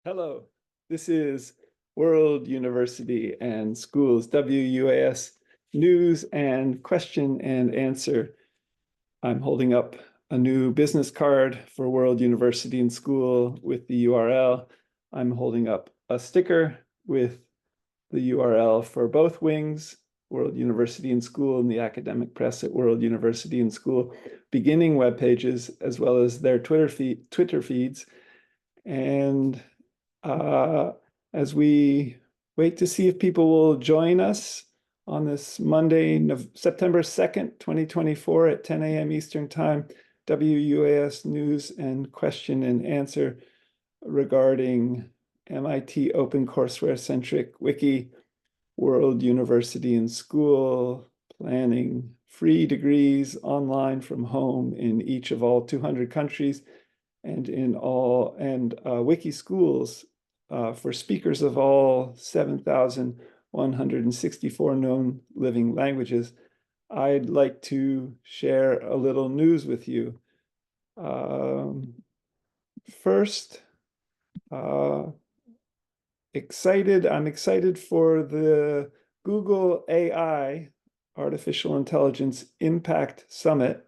Hello, this is World University and Schools, WUAS News and Question and Answer. I'm holding up a new business card for World University and School with the URL. I'm holding up a sticker with the URL for both wings, World University and School and the academic press at World University and School, beginning web pages, as well as their Twitter feeds. And as we wait to see if people will join us on this Monday, September 2nd, 2024 at 10 a.m. Eastern Time, WUAS News and Question and Answer regarding MIT OpenCourseWare-centric wiki, World University and School, planning free degrees online from home in each of all 200 countries, and in all wiki schools for speakers of all 7,164 known living languages. I'd like to share a little news with you. First, I'm excited for the Google AI, Artificial Intelligence Impact Summit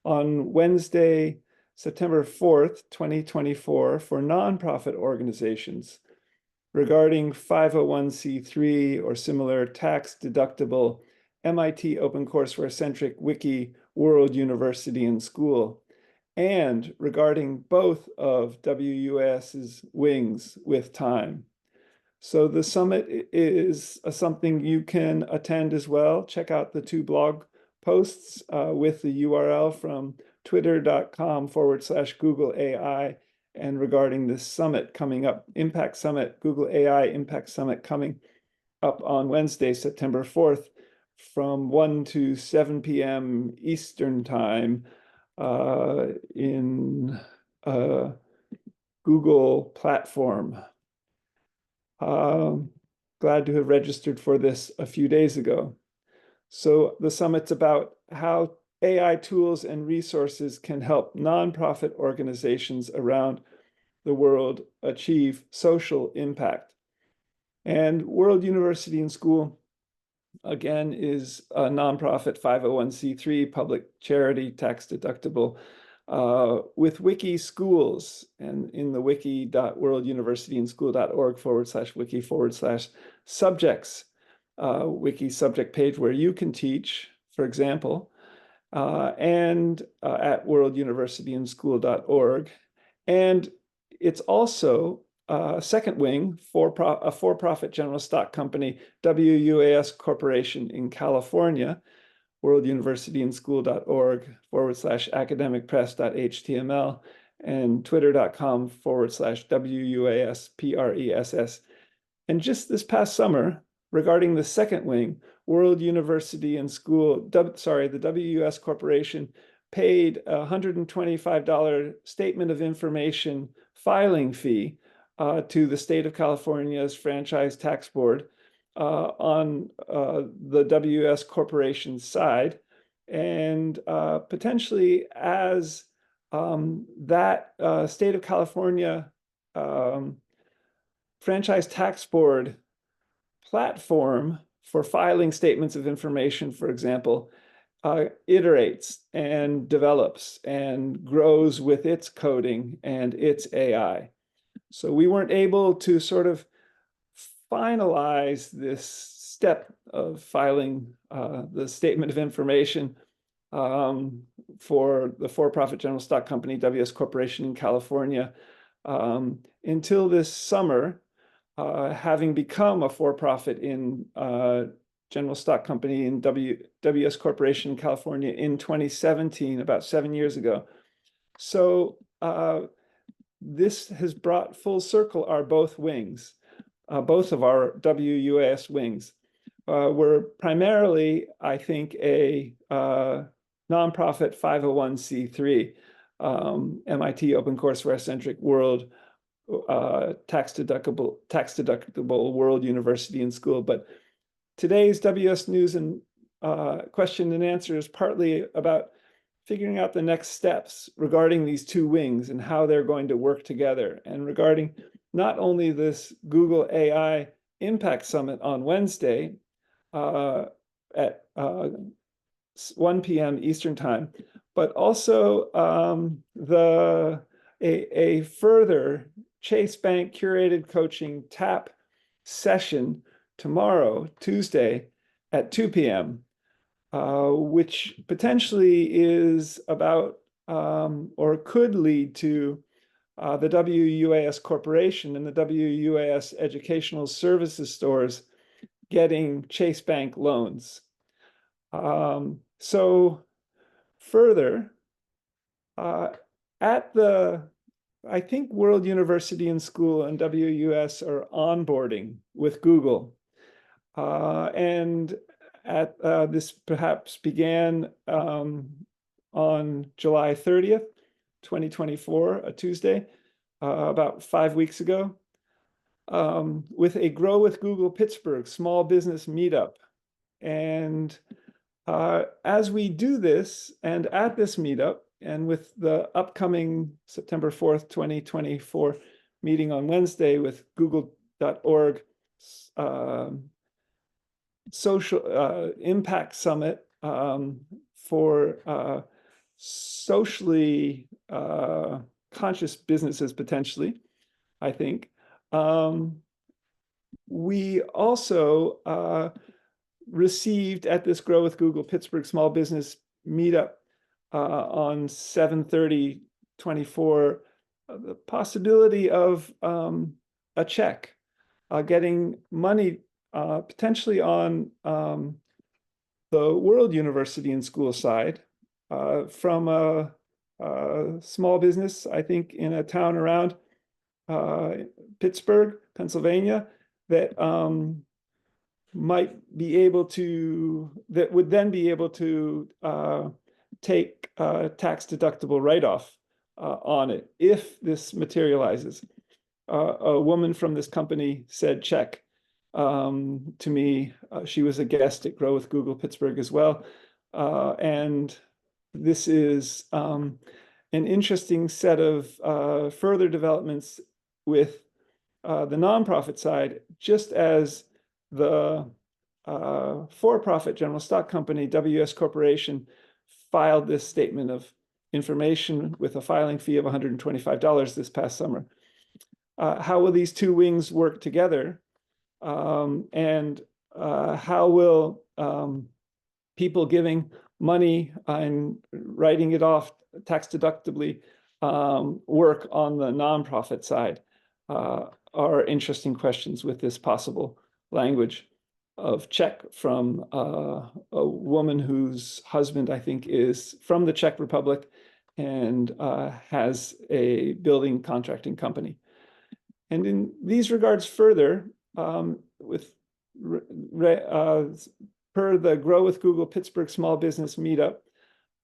on Wednesday, September 4th, 2024, for nonprofit organizations regarding 501c3 or similar tax-deductible MIT OpenCourseWare-centric wiki, World University and School, and regarding both of WUAS's wings with time. So the summit is something you can attend as well. Check out the two blog posts with the URL from twitter.com/Google AI and regarding this summit coming up, Impact Summit, Google AI Impact Summit coming up on Wednesday, September 4th from 1 to 7 p.m. Eastern Time in Google platform. Glad to have registered for this a few days ago. So the summit's about how AI tools and resources can help nonprofit organizations around the world achieve social impact. And World University and School, again, is a nonprofit 501c3 public charity, tax deductible, with wiki schools, and in the wiki.worlduniversityandschool.org/wiki/subjects wiki subject page where you can teach, for example, and at worlduniversityandschool.org. And it's also second wing for a for-profit general stock company, WUAS Corporation in California, worlduniversityandschool.org/academicpress.html, and twitter.com/WUASPRESS. And just this past summer, regarding the second wing, World University and School, the WUS Corporation paid a $125 statement of information filing fee to the state of California's Franchise Tax Board on the WUS Corporation's side. And potentially as that state of California Franchise Tax Board platform for filing statements of information, for example, iterates and develops and grows with its coding and its AI. So we weren't able to sort of finalize this step of filing the statement of information for the for-profit general stock company, WS Corporation in California, until this summer, having become a for-profit in general stock company in WS Corporation in California in 2017, about 7 years ago. So this has brought full circle our both wings, both of our WUAS wings. We're primarily, I think, a nonprofit 501c3, MIT OpenCourseWare-centric world tax deductible World University and School. But today's WS News and Question and Answer is partly about figuring out the next steps regarding these two wings and how they're going to work together, and regarding not only this Google AI Impact Summit on Wednesday at 1 p.m. Eastern Time, but also a further Chase Bank curated coaching TAP session tomorrow, Tuesday, at 2 p.m., which potentially is about or could lead to the WUAS Corporation and the WUAS Educational Services stores getting Chase Bank loans. So further, at the, I think World University and School and WUS are onboarding with Google. And at this perhaps began on July 30th, 2024, a Tuesday, about 5 weeks ago, with a Grow with Google Pittsburgh small business meetup. And as we do this, and at this meetup, and with the upcoming September 4th, 2024 meeting on Wednesday with google.org social impact summit for socially conscious businesses, potentially, I think. We also received at this Grow with Google Pittsburgh Small Business Meetup on 7/30/24 the possibility of a check, getting money potentially on the World University and School side from a small business, I think, in a town around Pittsburgh, Pennsylvania, that might be able to, that would then be able to take tax deductible write-off on it if this materializes. A woman from this company said check to me. She was a guest at Grow with Google Pittsburgh as well. And this is an interesting set of further developments with the nonprofit side, just as the for-profit general stock company, WS Corporation, filed this statement of information with a filing fee of $125 this past summer. How will these two wings work together? And how will people giving money and writing it off tax deductibly work on the nonprofit side? Are interesting questions with this possible language of check from a woman whose husband, I think, is from the Czech Republic and has a building contracting company. And in these regards further, with per the Grow with Google Pittsburgh Small Business Meetup,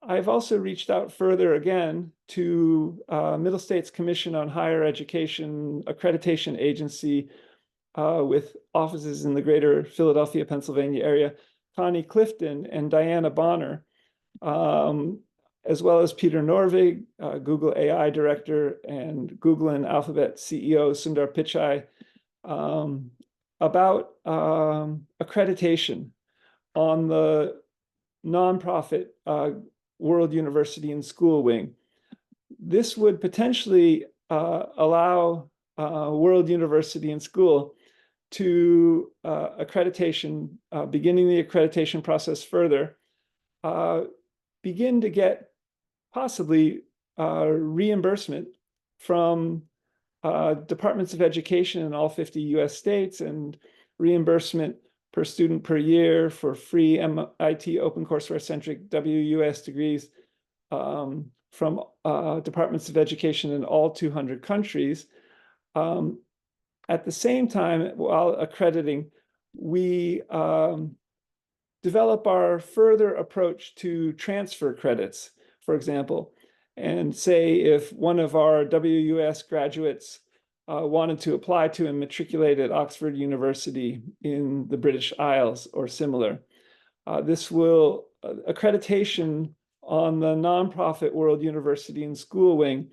I've also reached out further again to Middle States Commission on Higher Education Accreditation Agency with offices in the greater Philadelphia, Pennsylvania area, Connie Clifton and Diana Bonner, as well as Peter Norvig, Google AI Director, and Google and Alphabet CEO Sundar Pichai, about accreditation on the nonprofit World University and School wing. This would potentially allow World University and School to accreditation, beginning the accreditation process further, begin to get possibly reimbursement from departments of education in all 50 US states, and reimbursement per student per year for free MIT OpenCourseware centric WUS degrees from departments of education in all 200 countries. At the same time, while accrediting, we develop our further approach to transfer credits, for example, and say if one of our WUS graduates wanted to apply to and matriculate at Oxford University in the British Isles or similar, this will, accreditation on the nonprofit World University and School wing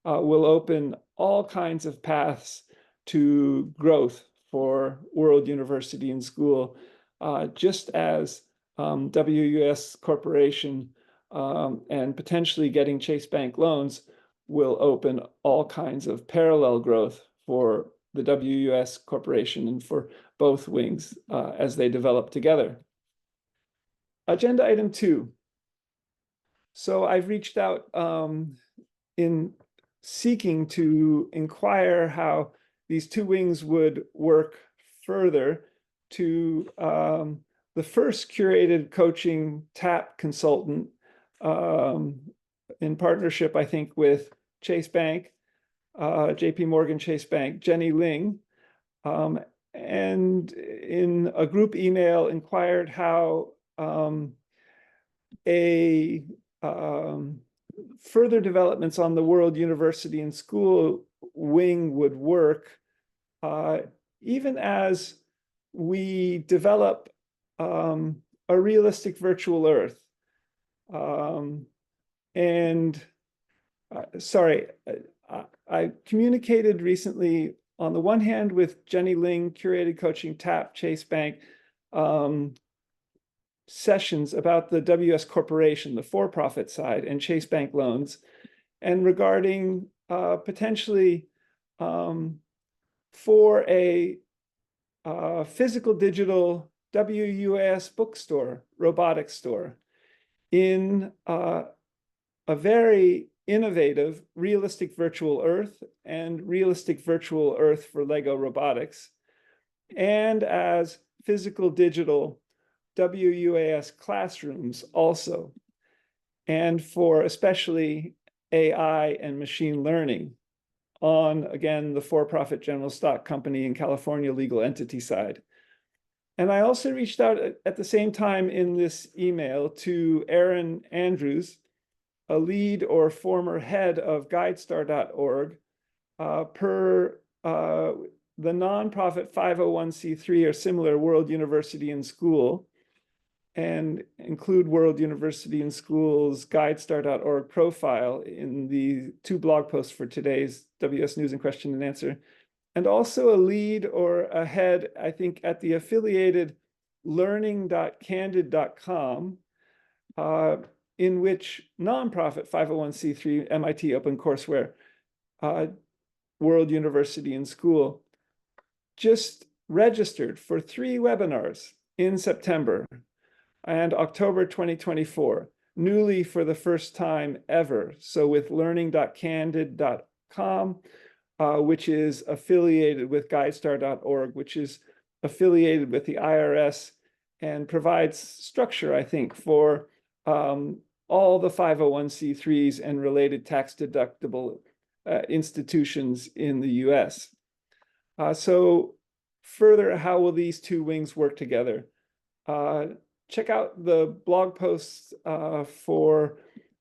will open all kinds of paths to growth for World University and School, just as WUS Corporation and potentially getting Chase Bank loans will open all kinds of parallel growth for the WUS Corporation and for both wings as they develop together. Agenda item 2. So I've reached out in seeking to inquire how these two wings would work further to the first curated coaching TAP consultant in partnership, I think, with Chase Bank, JP Morgan Chase Bank, Jenny Ling, and in a group email inquired how further developments on the World University and School wing would work, even as we develop a realistic virtual Earth. Sorry, I communicated recently, on the one hand, with Jenny Ling, Curated Coaching, TAP, Chase Bank, sessions about the WS Corporation, the for-profit side, and Chase Bank loans, and regarding potentially for a physical digital WUS bookstore, robotics store, in a very innovative realistic virtual Earth and realistic virtual Earth for Lego robotics, and as physical digital WUAS classrooms also, and for especially AI and machine learning on, again, the for-profit general stock company and California legal entity side. And I also reached out at the same time in this email to Aaron Andrews, a lead or former head of GuideStar.org, per the nonprofit 501c3 or similar World University and School, and include World University and School's GuideStar.org profile in the 2 blog posts for today's WS News and Question and Answer, and also a lead or a head, I think, at the affiliated learning.candid.com, in which nonprofit 501c3 MIT OpenCourseWare, World University and School, just registered for 3 webinars in September and October 2024, newly for the first time ever. So with learning.candid.com, which is affiliated with GuideStar.org, which is affiliated with the IRS and provides structure, I think, for all the 501c3s and related tax-deductible institutions in the US. So further, how will these 2 wings work together? Check out the blog posts for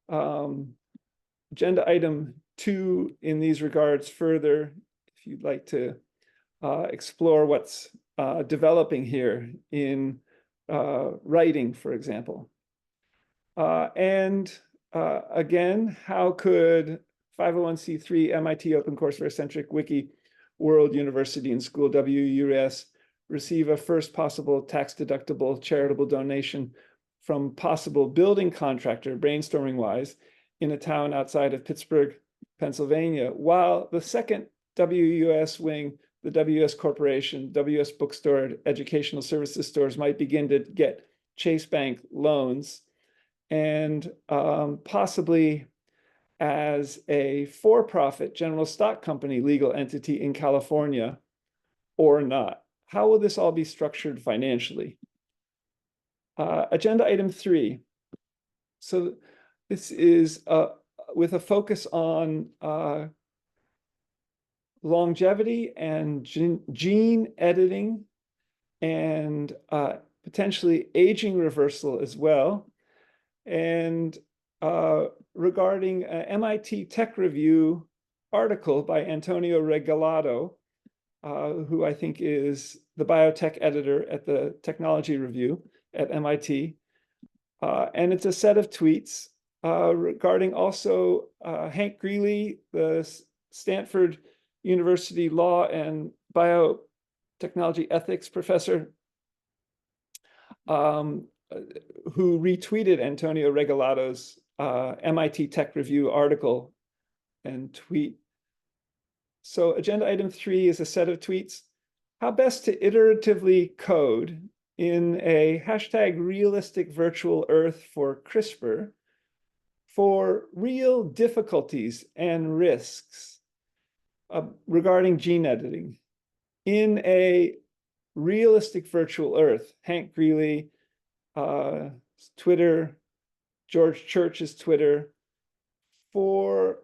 agenda item 2 in these regards further, if you'd like to explore what's developing here in writing, for example. Again, how could 501c3 MIT OpenCourseWare-centric Wiki World University and School WUS receive a first possible tax-deductible charitable donation from possible building contractor, brainstorming-wise, in a town outside of Pittsburgh, Pennsylvania, while the second WUS wing, the WS Corporation, WS Bookstore, educational services stores, might begin to get Chase Bank loans, and possibly as a for-profit general stock company legal entity in California or not. How will this all be structured financially? Agenda item 3. So this is with a focus on longevity and gene editing and potentially aging reversal as well. And regarding an MIT Tech Review article by Antonio Regalado, who I think is the biotech editor at the Technology Review at MIT. And it's a set of tweets regarding also Hank Greeley, the Stanford University law and biotechnology ethics professor, who retweeted Antonio Regalato's MIT Tech Review article and tweet. So agenda item 3 is a set of tweets. How best to iteratively code in a hashtag realistic virtual earth for CRISPR for real difficulties and risks regarding gene editing in a realistic virtual earth. Hank Greeley, Twitter, George Church's Twitter, for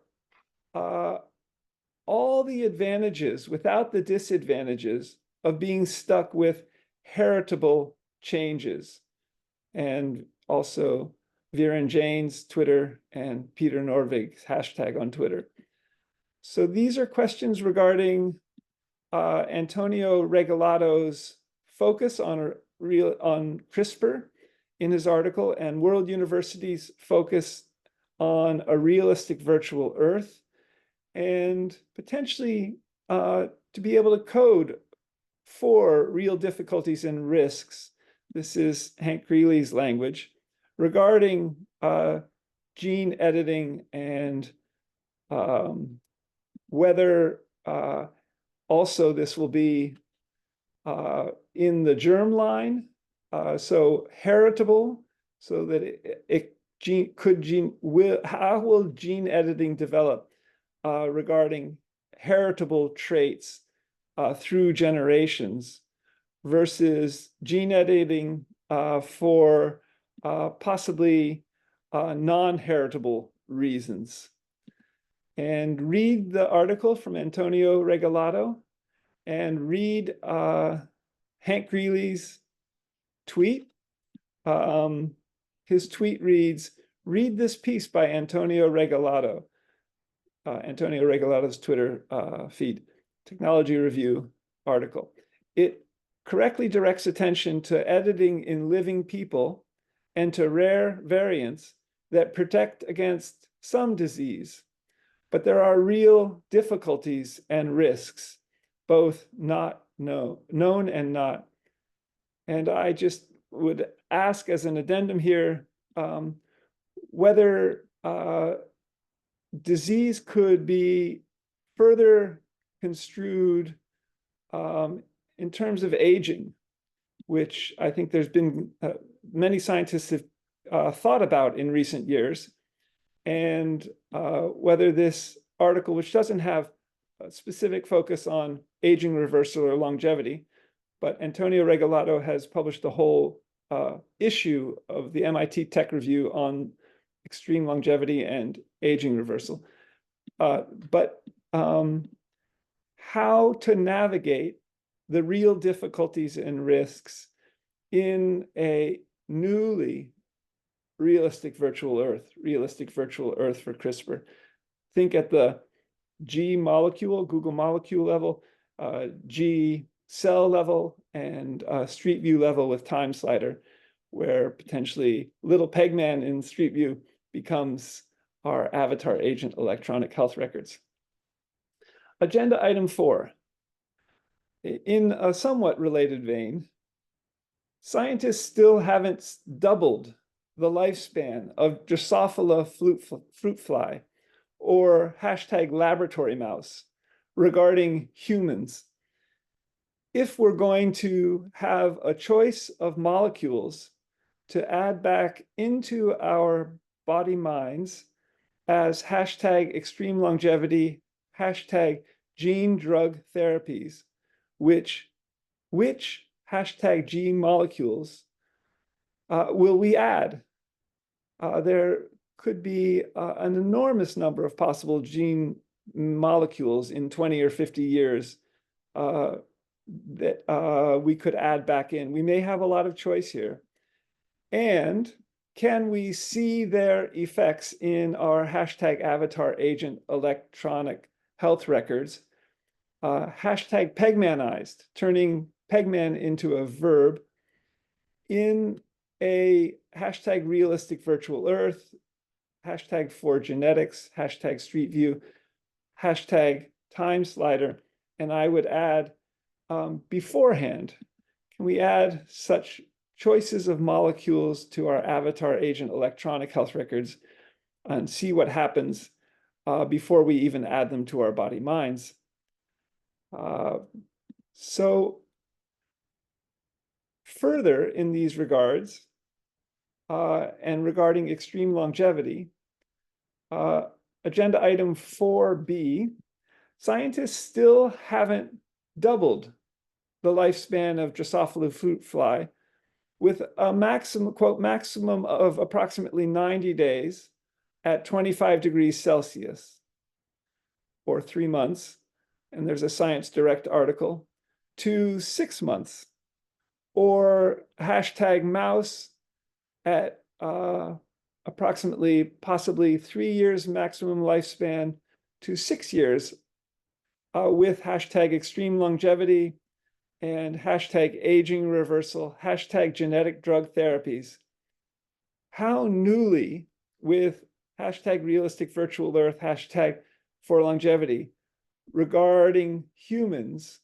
all the advantages without the disadvantages of being stuck with heritable changes. And also Viren Jain's Twitter and Peter Norvig's hashtag on Twitter. So these are questions regarding Antonio Regalato's focus on CRISPR in his article, and World University's focus on a realistic virtual earth, and potentially to be able to code for real difficulties and risks. This is Hank Greeley's language regarding gene editing and whether also this will be in the germline, so heritable, so that how will gene editing develop regarding heritable traits through generations versus gene editing for possibly non-heritable reasons. And read the article from Antonio Regalato and read Hank Greeley's tweet. His tweet reads, read this piece by Antonio Regalato, Antonio Regalato's Twitter feed, Technology Review article. It correctly directs attention to editing in living people and to rare variants that protect against some disease. But there are real difficulties and risks, both not known and not. And I just would ask as an addendum here whether disease could be further construed in terms of aging, which I think there's been many scientists have thought about in recent years, and whether this article, which doesn't have a specific focus on aging reversal or longevity, but Antonio Regalato has published a whole issue of the MIT Tech Review on extreme longevity and aging reversal. But how to navigate the real difficulties and risks in a newly realistic virtual earth for CRISPR. Think at the G molecule, Google molecule level, G cell level, and Street View level with time slider, where potentially little Pegman in Street View becomes our avatar agent electronic health records. Agenda item 4. In a somewhat related vein, scientists still haven't doubled the lifespan of Drosophila fruit fly or hashtag laboratory mouse regarding humans. If we're going to have a choice of molecules to add back into our body minds as hashtag extreme longevity, hashtag gene drug therapies, which hashtag gene molecules will we add? There could be an enormous number of possible gene molecules in 20 or 50 years that we could add back in. We may have a lot of choice here. And can we see their effects in our hashtag avatar agent electronic health records? Hashtag Pegmanized, turning Pegman into a verb in a hashtag realistic virtual earth, hashtag for genetics, hashtag street view, hashtag time slider, and I would add beforehand, can we add such choices of molecules to our avatar agent electronic health records and see what happens before we even add them to our body minds. So further in these regards, and regarding extreme longevity, agenda item 4B, scientists still haven't doubled the lifespan of Drosophila fruit fly, with a maximum, quote, maximum of approximately 90 days at 25 degrees Celsius, or 3 months, and there's a Science Direct article, to 6 months, or hashtag mouse at approximately, possibly 3 years maximum lifespan to 6 years, with hashtag extreme longevity and hashtag aging reversal, hashtag genetic drug therapies. How newly, with hashtag realistic virtual earth, hashtag for longevity, regarding humans,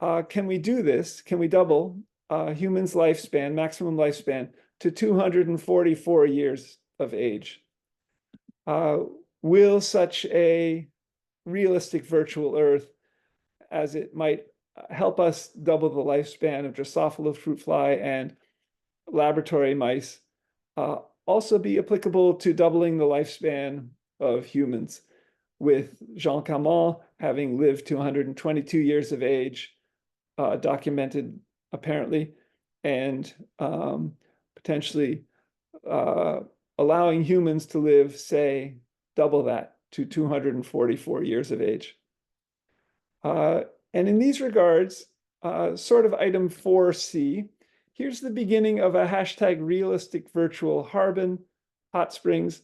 can we do this? Can we double humans' lifespan, maximum lifespan, to 244 years of age? Will such a realistic virtual earth, as it might help us double the lifespan of Drosophila fruit fly and laboratory mice, also be applicable to doubling the lifespan of humans, with Jean Calment having lived to 122 years of age, documented apparently, and potentially allowing humans to live, say, double that to 244 years of age. And in these regards, sort of item 4C, here's the beginning of a hashtag realistic virtual Harbin, Hot Springs,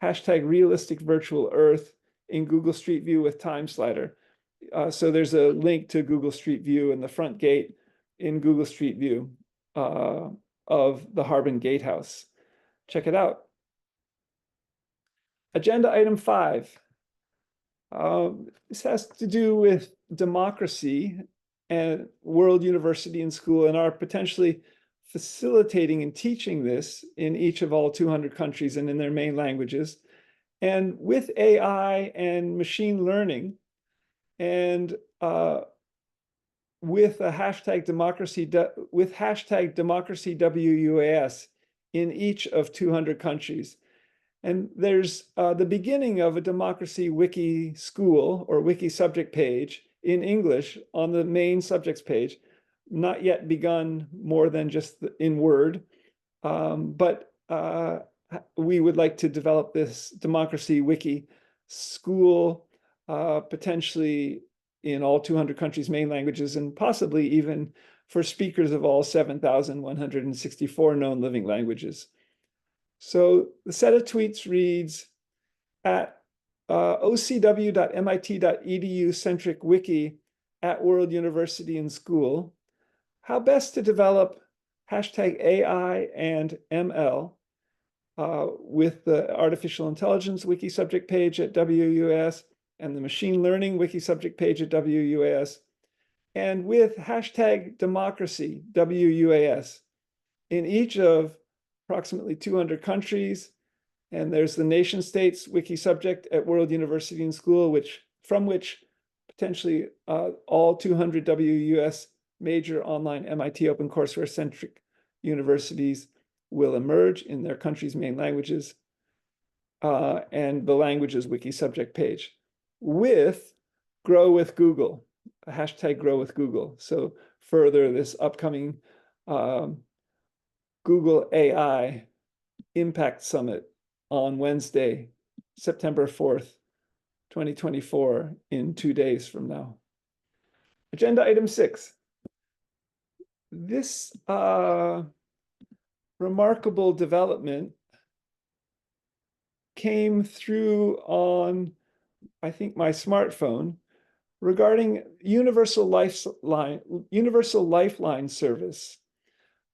hashtag realistic virtual Earth in Google Street View with time slider. So there's a link to Google Street View in the front gate in Google Street View of the Harbin Gatehouse. Check it out. Agenda item 5. This has to do with democracy and World University and School, and are potentially facilitating and teaching this in each of all 200 countries and in their main languages. And with AI and machine learning, and with a hashtag democracy, with hashtag democracy WUAS in each of 200 countries. And there's the beginning of a democracy wiki school or wiki subject page in English on the main subjects page, not yet begun more than just in Word, but we would like to develop this democracy wiki school, potentially in all 200 countries' main languages, and possibly even for speakers of all 7,164 known living languages. So the set of tweets reads, at ocw.mit.edu /wiki at World University and School, how best to develop hashtag AI and ML with the artificial intelligence wiki subject page at WUAS and the machine learning wiki subject page at WUAS, and with hashtag democracy WUAS in each of approximately 200 countries. And there's the nation states wiki subject at World University and School, from which potentially all 200 WUS major online MIT open courseware centric universities will emerge in their country's main languages, and the languages wiki subject page with Grow with Google, hashtag Grow with Google. So further, this upcoming Google AI Impact Summit on Wednesday, September 4th, 2024, in 2 days from now. Agenda item 6. This remarkable development came through on, I think, my smartphone regarding Universal Lifeline service.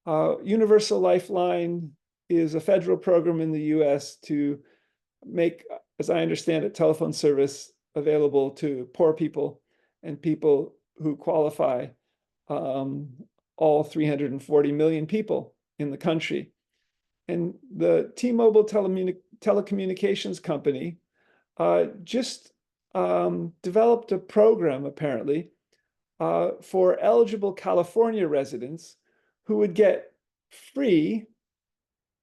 Universal Lifeline is a federal program in the US to make, as I understand it, telephone service available to poor people and people who qualify, all 340 million people in the country. And the T-Mobile telecommunications company just developed a program, apparently, for eligible California residents who would get free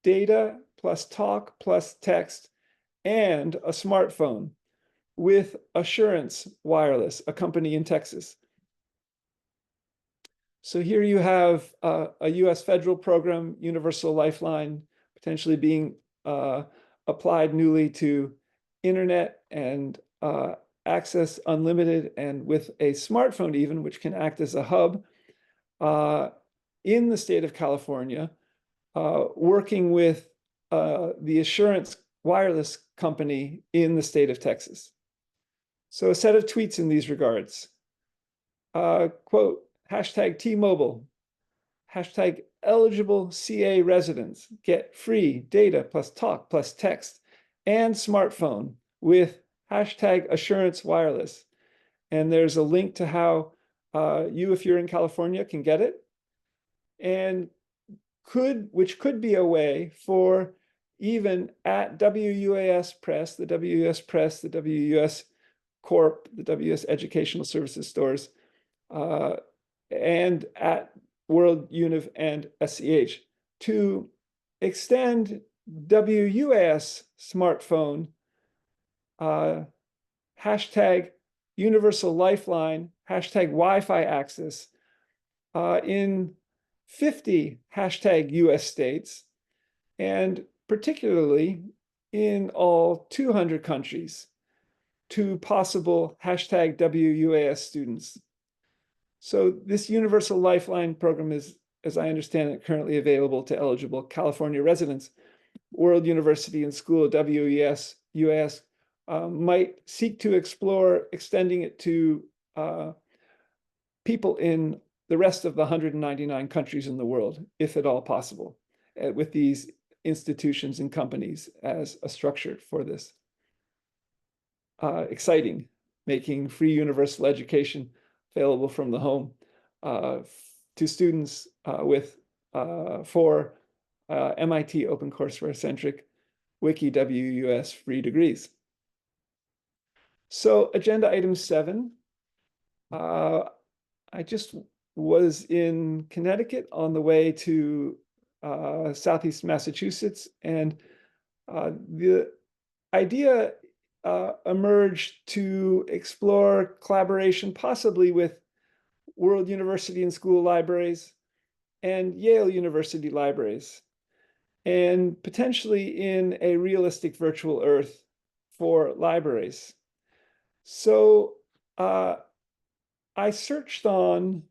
data plus talk plus text and a smartphone with Assurance Wireless, a company in Texas. So here you have a US federal program, Universal Lifeline, potentially being applied newly to internet and access unlimited, and with a smartphone even, which can act as a hub in the state of California, working with the Assurance Wireless company in the state of Texas. So a set of tweets in these regards. Quote, hashtag T-Mobile, hashtag eligible CA residents get free data plus talk plus text and smartphone with hashtag Assurance Wireless. And there's a link to how you, if you're in California, can get it. And which could be a way for even at WUAS Press, the WUS Press, the WUS Corp, the WUS Educational Services stores, and at World Univ and SCH, to extend WUAS smartphone, hashtag Universal Lifeline, hashtag Wi-Fi access in 50 hashtag US states, and particularly in all 200 countries to possible hashtag WUAS students. So this Universal Lifeline program is, as I understand it, currently available to eligible California residents. World University and School, WUAS, might seek to explore extending it to people in the rest of the 199 countries in the world, if at all possible, with these institutions and companies as a structure for this. Exciting, making free universal education available from the home to students for MIT OpenCourseWare-centric Wiki WUS free degrees. So agenda item 7, I just was in Connecticut on the way to Southeast Massachusetts, and the idea emerged to explore collaboration possibly with World University and School libraries and Yale University libraries, and potentially in a realistic virtual Earth for libraries. So I searched on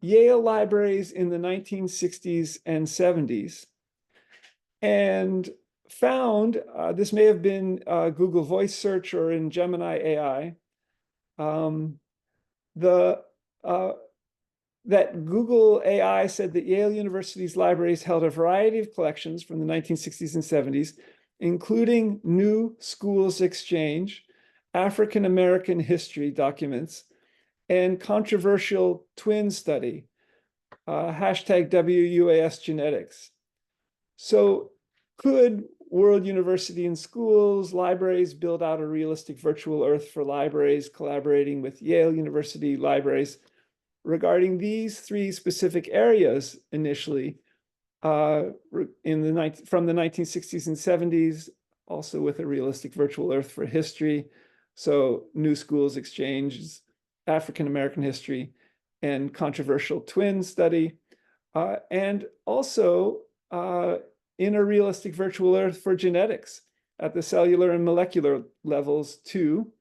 Yale libraries in the 1960s and 70s and found, this may have been Google Voice Search or in Gemini AI, that Google AI said that Yale University's libraries held a variety of collections from the 1960s and 70s, including New Schools Exchange, African American history documents, and controversial twin study, hashtag WUAS genetics. So could World University and Schools libraries build out a realistic virtual Earth for libraries collaborating with Yale University libraries regarding these 3 specific areas initially from the 1960s and 70s, also with a realistic virtual Earth for history? So New Schools Exchange, African American history, and controversial twin study, and also in a realistic virtual Earth for genetics at the cellular and molecular levels too,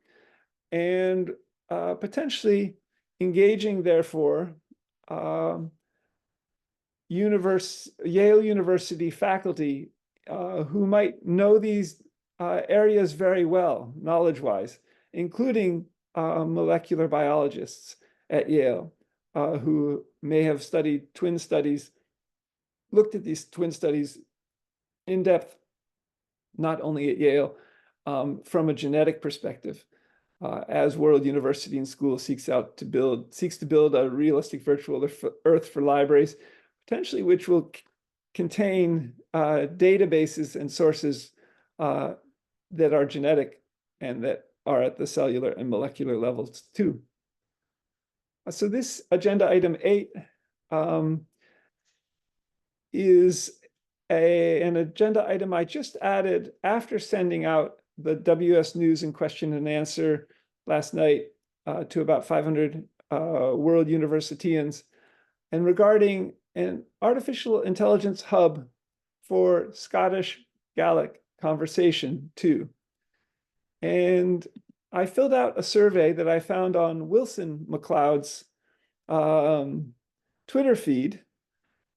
and potentially engaging, therefore, Yale University faculty who might know these areas very well, knowledge-wise, including molecular biologists at Yale who may have studied twin studies, looked at these twin studies in depth, not only at Yale, from a genetic perspective, as World University and School seeks to build a realistic virtual Earth for libraries, potentially which will contain databases and sources that are genetic and that are at the cellular and molecular levels too. So this agenda item 8 is an agenda item I just added after sending out the WS News and question and answer last night to about 500 world universitians, and regarding an artificial intelligence hub for Scottish Gaelic conversation too. And I filled out a survey that I found on Wilson McLeod's Twitter feed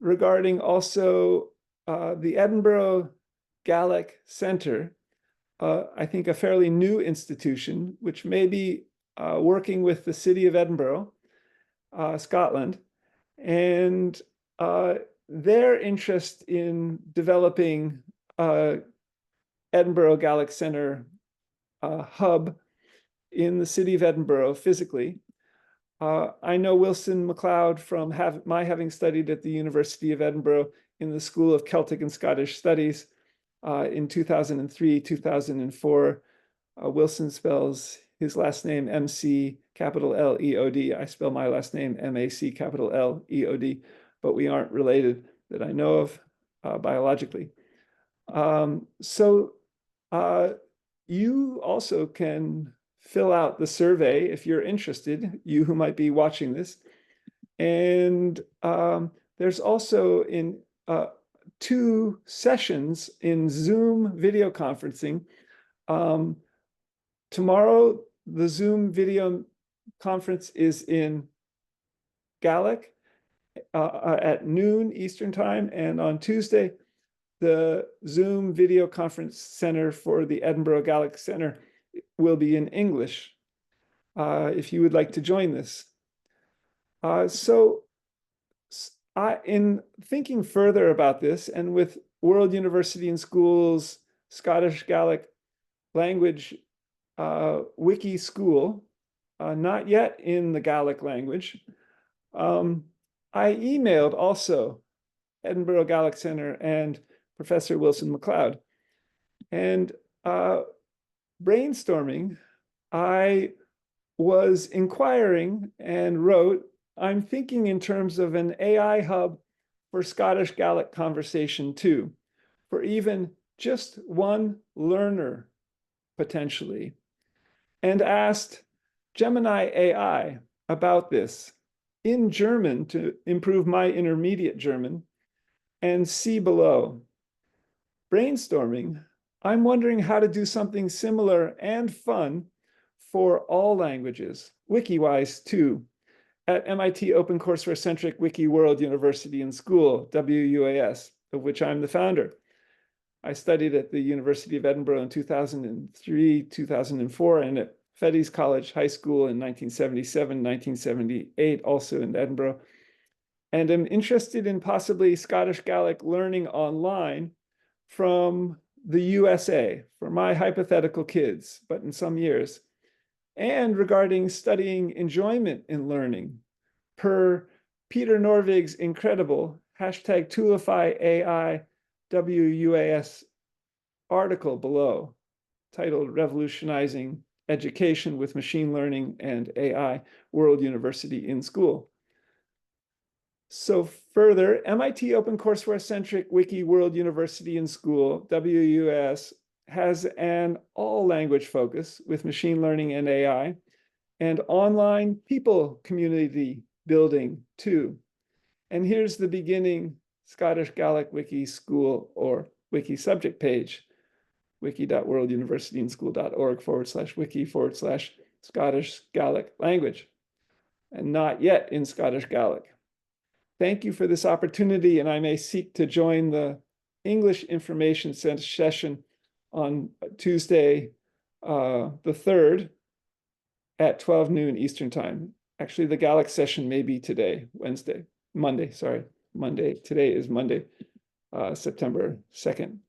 regarding also the Edinburgh Gaelic Center, I think a fairly new institution, which may be working with the city of Edinburgh, Scotland, and their interest in developing Edinburgh Gaelic Center hub in the city of Edinburgh physically. I know Wilson McLeod from my having studied at the University of Edinburgh in the School of Celtic and Scottish Studies in 2003, 2004. Wilson spells his last name MC capital L-E-O-D. I spell my last name M-A-C capital L-E-O-D, but we aren't related that I know of biologically. So you also can fill out the survey if you're interested, you who might be watching this. And there's also in 2 sessions in Zoom video conferencing. Tomorrow, the Zoom video conference is in Gaelic at noon Eastern time. And on Tuesday, the Zoom video conference center for the Edinburgh Gaelic Center will be in English, if you would like to join this. In thinking further about this, and with World University and School's Scottish Gaelic language wiki school, not yet in the Gaelic language, I emailed also Edinburgh Gaelic Center and Professor Wilson McLeod. And brainstorming, I was inquiring and wrote, I'm thinking in terms of an AI hub for Scottish Gaelic conversation too, for even just one learner potentially, and asked Gemini AI about this in German to improve my intermediate German, and see below. Brainstorming, I'm wondering how to do something similar and fun for all languages, wiki-wise too, at MIT OpenCourseware-centric Wiki World University and School, WUAS, of which I'm the founder. I studied at the University of Edinburgh in 2003, 2004, and at Fettes College High School in 1977, 1978, also in Edinburgh, and am interested in possibly Scottish Gaelic learning online from the USA for my hypothetical kids, but in some years, and regarding studying enjoyment in learning per Peter Norvig's incredible #ToolifyAI WUAS article below, titled Revolutionizing Education with Machine Learning and AI, World University in School. So further, MIT OpenCourseware-centric Wiki World University in School, WUS, has an all-language focus with machine learning and AI, and online people community building too. And here's the beginning Scottish Gaelic Wiki School or Wiki subject page, wiki.worlduniversityandschool.org/wiki/Scottish Gaelic language, and not yet in Scottish Gaelic. Thank you for this opportunity, and I may seek to join the English information session on Tuesday, the 3rd at 12 noon Eastern time. Actually, the Gaelic session may be today, Monday. Today is Monday, September 2nd.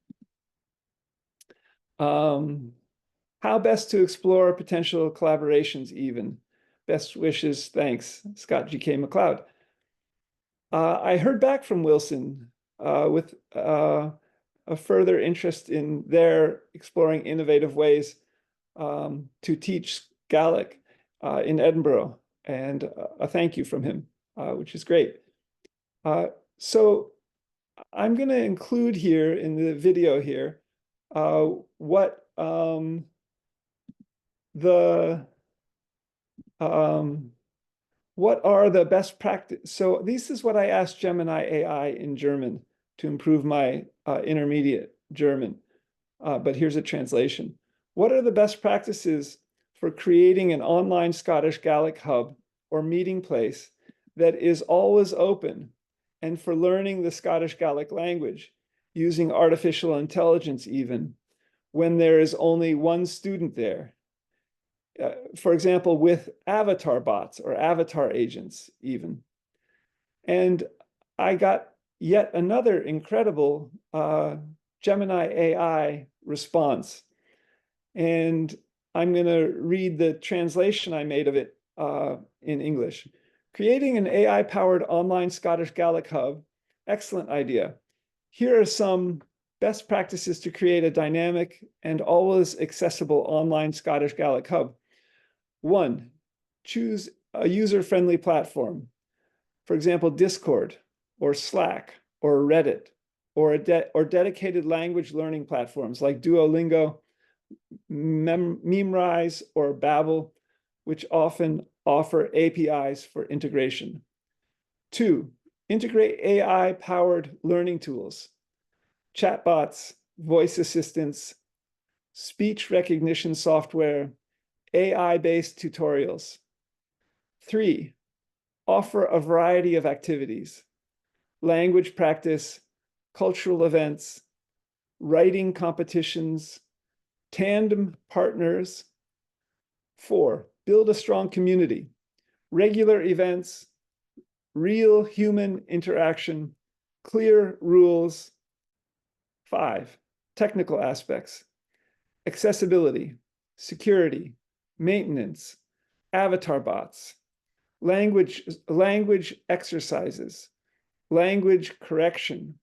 How best to explore potential collaborations even? Best wishes, thanks, Scott G.K. McLeod. I heard back from Wilson with a further interest in their exploring innovative ways to teach Gaelic in Edinburgh, and a thank you from him, which is great. So I'm going to include here in the video here what what are the best practice? So this is what I asked Gemini AI in German to improve my intermediate German. But here's a translation. What are the best practices for creating an online Scottish Gaelic hub or meeting place that is always open, and for learning the Scottish Gaelic language using artificial intelligence even when there is only one student there? For example, with avatar bots or avatar agents even. And I got yet another incredible Gemini AI response. And I'm going to read the translation I made of it in English. Creating an AI-powered online Scottish Gaelic hub, excellent idea. Here are some best practices to create a dynamic and always accessible online Scottish Gaelic hub. 1, choose a user-friendly platform. For example, Discord or Slack or Reddit or dedicated language learning platforms like Duolingo, Memrise, or Babbel, which often offer APIs for integration. 2, integrate AI-powered learning tools, chatbots, voice assistants, speech recognition software, AI-based tutorials. 3, offer a variety of activities, language practice, cultural events, writing competitions, tandem partners. 4, build a strong community, regular events, real human interaction, clear rules. 5, technical aspects, accessibility, security, maintenance, avatar bots, language exercises, language correction,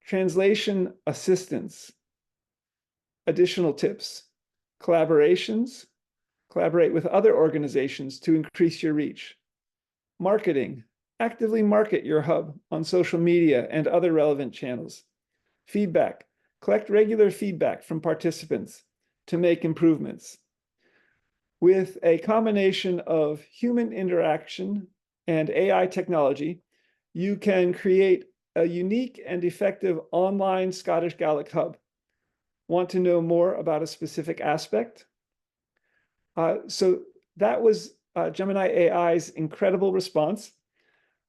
translation assistance. Additional tips: collaborations, collaborate with other organizations to increase your reach. Marketing, actively market your hub on social media and other relevant channels. Feedback, collect regular feedback from participants to make improvements. With a combination of human interaction and AI technology, you can create a unique and effective online Scottish Gaelic hub. Want to know more about a specific aspect? So that was Gemini AI's incredible response.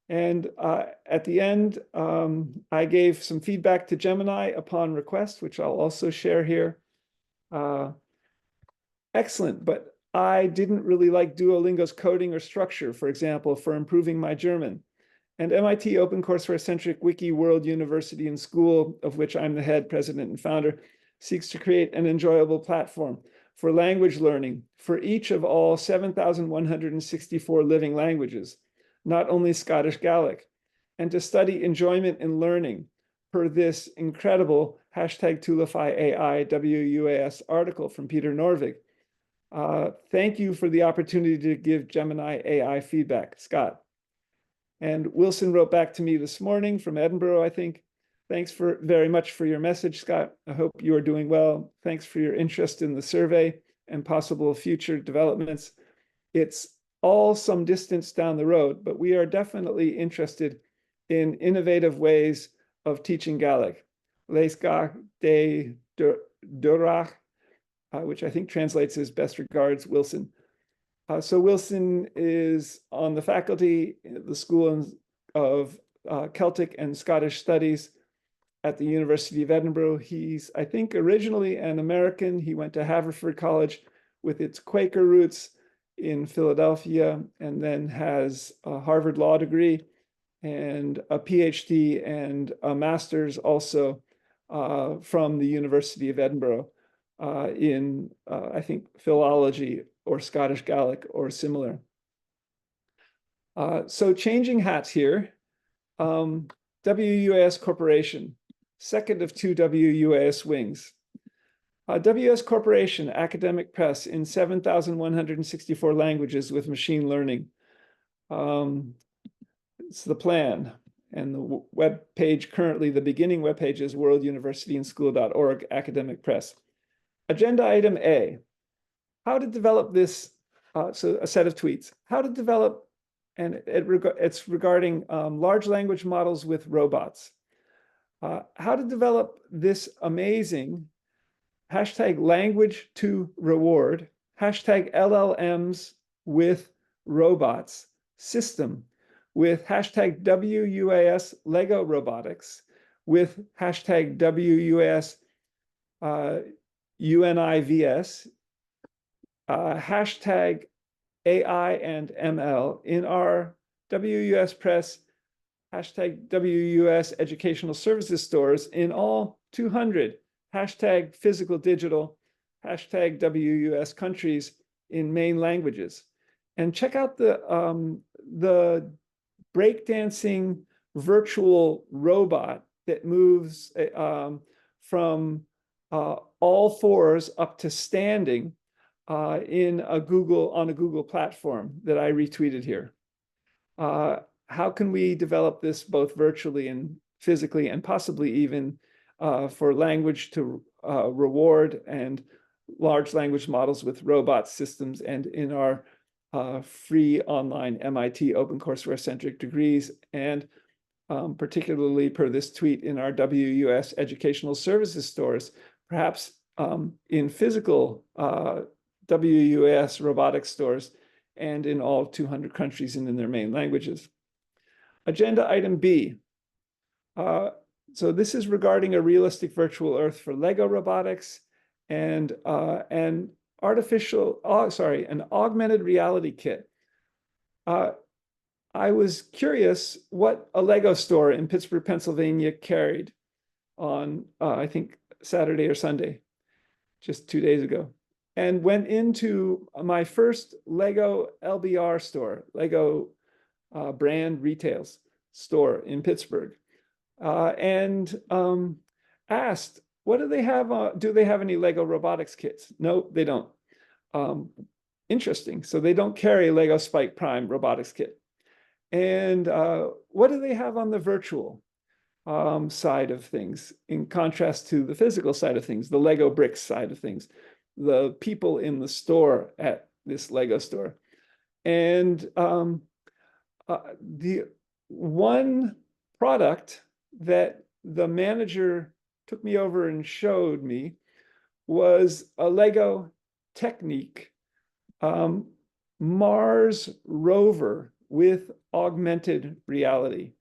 And at the end, I gave some feedback to Gemini upon request, which I'll also share here. Excellent, but I didn't really like Duolingo's coding or structure, for example, for improving my German. And MIT OpenCourseWare-centric Wiki World University and School, of which I'm the head, president, and founder, seeks to create an enjoyable platform for language learning for each of all 7,164 living languages, not only Scottish Gaelic, and to study enjoyment in learning per this incredible #TulifyAI WUAS article from Peter Norvig. Thank you for the opportunity to give Gemini AI feedback, Scott. And Wilson wrote back to me this morning from Edinburgh, I think. Thanks very much for your message, Scott. I hope you are doing well. Thanks for your interest in the survey and possible future developments. It's all some distance down the road, but we are definitely interested in innovative ways of teaching Gaelic. Leisgach de Durach, which I think translates as best regards, Wilson. So Wilson is on the faculty at the School of Celtic and Scottish Studies at the University of Edinburgh. He's, I think, originally an American. He went to Haverford College with its Quaker roots in Philadelphia, and then has a Harvard Law degree and a PhD and a master's also from the University of Edinburgh. in, I think, philology or Scottish Gaelic or similar. So changing hats here. WUAS Corporation, second of two WUAS wings. WS Corporation, academic press in 7,164 languages with machine learning. It's the plan. And the web page currently, the beginning web page is worlduniversityandschool.org, academic press. Agenda item A, how to develop this, so a set of tweets, how to develop, and it's regarding large language models with robots. How to develop this amazing hashtag language to reward, hashtag LLMs with robots system, with hashtag WUAS Lego robotics, with hashtag WUAS UNIVS, hashtag AI and ML in our WUS Press, hashtag WUS Educational Services stores in all 200, hashtag physical digital, hashtag WUS countries in main languages. And check out the breakdancing virtual robot that moves from all fours up to standing on a Google platform that I retweeted here. How can we develop this both virtually and physically, and possibly even for language to reward and large language models with robot systems, and in our free online MIT OpenCourseware-centric degrees, and particularly per this tweet in our WUS Educational Services stores, perhaps in physical WUS robotics stores, and in all 200 countries and in their main languages. Agenda item B. So this is regarding a realistic virtual Earth for Lego robotics and an augmented reality kit. I was curious what a Lego store in Pittsburgh, Pennsylvania carried on, I think, Saturday or Sunday, just 2 days ago, and went into my first Lego LBR store, Lego brand retails store in Pittsburgh, and asked, what do they have? Do they have any Lego robotics kits? No, they don't. Interesting. So they don't carry Lego Spike Prime robotics kit. And what do they have on the virtual side of things, in contrast to the physical side of things, the Lego bricks side of things, the people in the store at this Lego store? And the one product that the manager took me over and showed me was a Lego Technique Mars rover with augmented reality.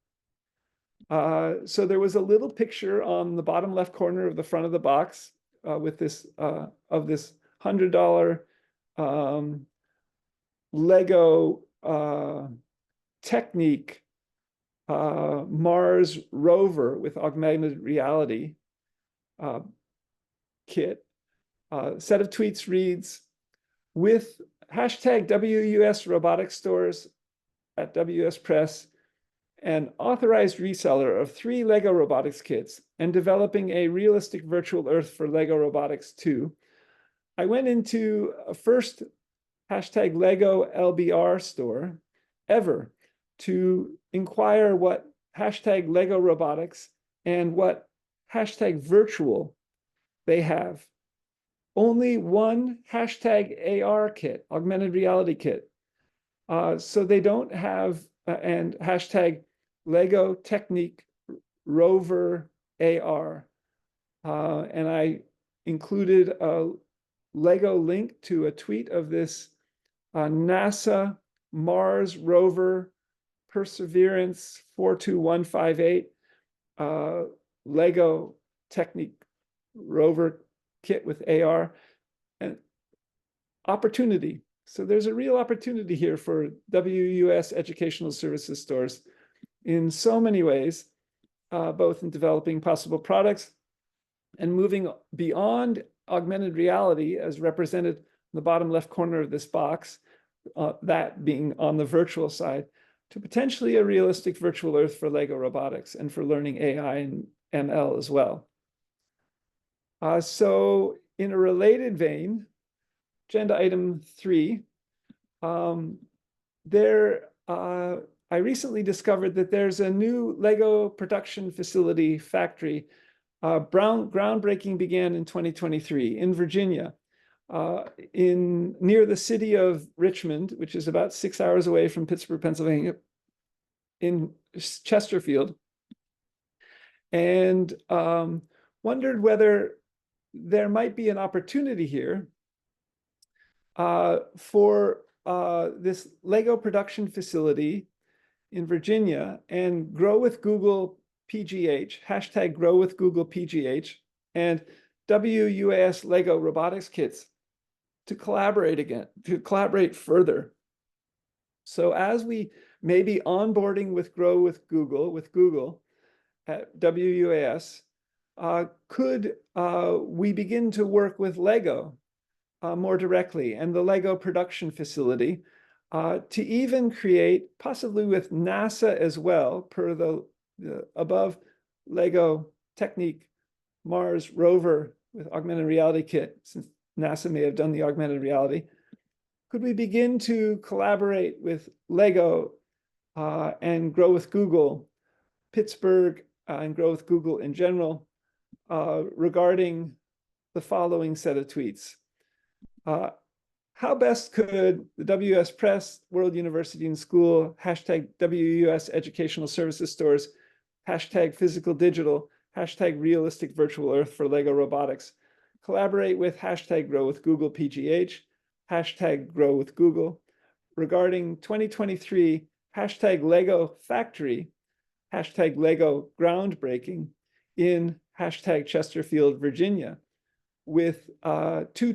So there was a little picture on the bottom left corner of the front of the box with this of this $100 Lego Technique Mars rover with augmented reality kit. Set of tweets reads, with hashtag WUS robotics stores at WS Press, an authorized reseller of 3 Lego robotics kits, and developing a realistic virtual Earth for Lego robotics 2, I went into a first hashtag Lego LBR store ever to inquire what hashtag Lego robotics and what hashtag virtual they have. Only one hashtag AR kit, augmented reality kit. So they don't have, and hashtag Lego Technique Rover AR. And I included a Lego link to a tweet of this NASA Mars rover Perseverance 42158 Lego Technique rover kit with AR and opportunity. So there's a real opportunity here for WUS Educational Services stores in so many ways, both in developing possible products and moving beyond augmented reality, as represented in the bottom left corner of this box, that being on the virtual side, to potentially a realistic virtual Earth for LEGO robotics and for learning AI and ML as well. So in a related vein, agenda item 3, I recently discovered that there's a new LEGO production facility factory. Groundbreaking began in 2023 in Virginia, near the city of Richmond, which is about 6 hours away from Pittsburgh, Pennsylvania, in Chesterfield, and wondered whether there might be an opportunity here for this LEGO production facility in Virginia and Grow with Google PGH, hashtag Grow with Google PGH, and WUAS LEGO robotics kits to collaborate further. So as we may be onboarding with Grow with Google at WUAS, could we begin to work with LEGO more directly and the LEGO production facility to even create, possibly with NASA as well, per the above LEGO Technique Mars rover with augmented reality kit, since NASA may have done the augmented reality, could we begin to collaborate with LEGO and Grow with Google, Pittsburgh, and Grow with Google in general, regarding the following set of tweets. How best could the WUS Press, World University and School, hashtag WUS Educational Services Stores, hashtag Physical Digital, hashtag Realistic Virtual Earth for LEGO Robotics, collaborate with hashtag Grow with Google PGH, hashtag Grow with Google, regarding 2023 hashtag LEGO Factory, hashtag LEGO Groundbreaking in hashtag Chesterfield, Virginia, with two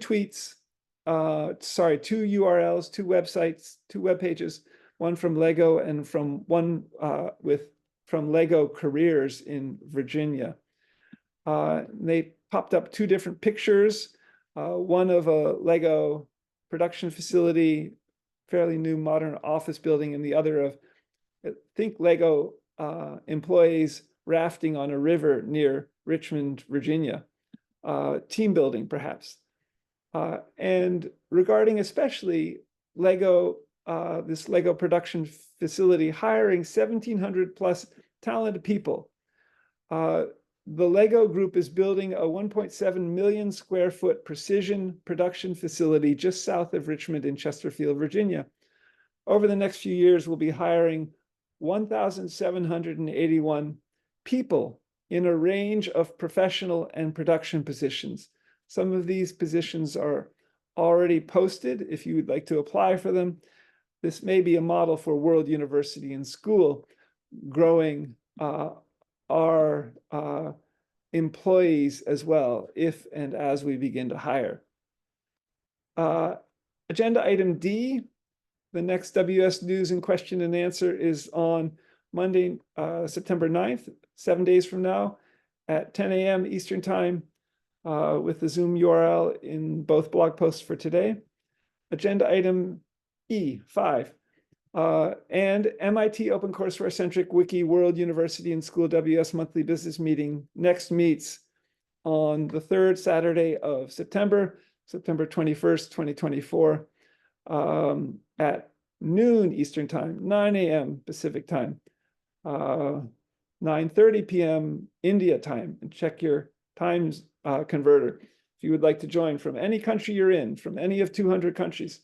URLs, two websites, two web pages, one from LEGO and from from LEGO Careers in Virginia. They popped up two different pictures, one of a LEGO production facility, fairly new modern office building, and the other of, I think, LEGO employees rafting on a river near Richmond, Virginia. Team building, perhaps. And regarding especially LEGO, this LEGO production facility hiring 1,700 plus talented people. The LEGO Group is building a 1.7 million square foot precision production facility just south of Richmond in Chesterfield, Virginia. Over the next few years, we'll be hiring 1,781 people in a range of professional and production positions. Some of these positions are already posted if you would like to apply for them. This may be a model for World University and School, growing our employees as well, if and as we begin to hire. Agenda item D, the next WS News and Question and Answer is on Monday, September 9th, 7 days from now at 10 a.m. Eastern Time, with the Zoom URL in both blog posts for today. Agenda item E5, and MIT OpenCourseware Centric Wiki World University and School WS Monthly Business Meeting next meets on the third Saturday of September, September 21st, 2024, at noon Eastern Time, 9 a.m. Pacific Time, 9:30 p.m. India time, and check your times converter if you would like to join from any country you're in, from any of 200 countries.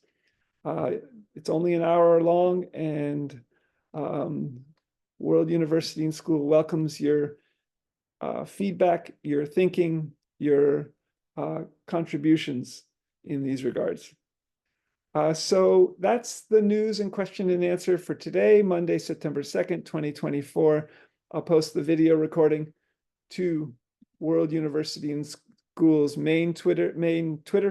It's only an hour long, and World University and School welcomes your feedback, your thinking, your contributions in these regards. So that's the news and question and answer for today, Monday, September 2nd, 2024. I'll post the video recording to World University and School's main Twitter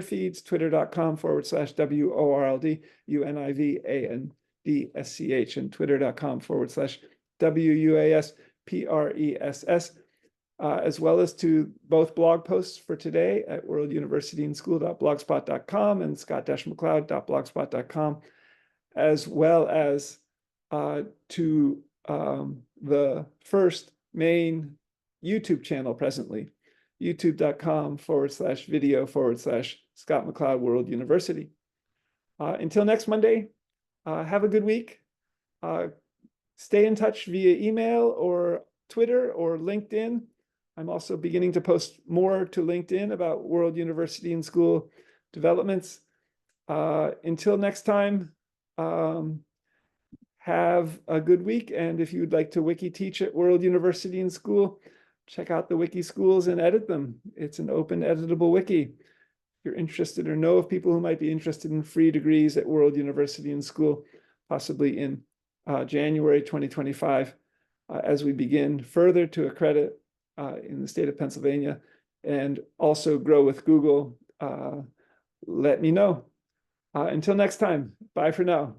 feeds, twitter.com/WORLDUNIVANDSCH and twitter.com/WUASPRESS. as well as to both blog posts for today at worlduniversityandschool.blogspot.com and scott-mccloud.blogspot.com, as well as to the first main YouTube channel presently, youtube.com/video/Scott McCloud World University. Until next Monday, have a good week. Stay in touch via email or Twitter or LinkedIn. I'm also beginning to post more to LinkedIn about World University and School developments. Until next time, have a good week. And if you'd like to wiki teach at World University and School, check out the wiki schools and edit them. It's an open editable wiki. If you're interested or know of people who might be interested in free degrees at World University and School, possibly in January 2025, as we begin further to accredit in the state of Pennsylvania and also grow with Google, let me know. Until next time, bye for now.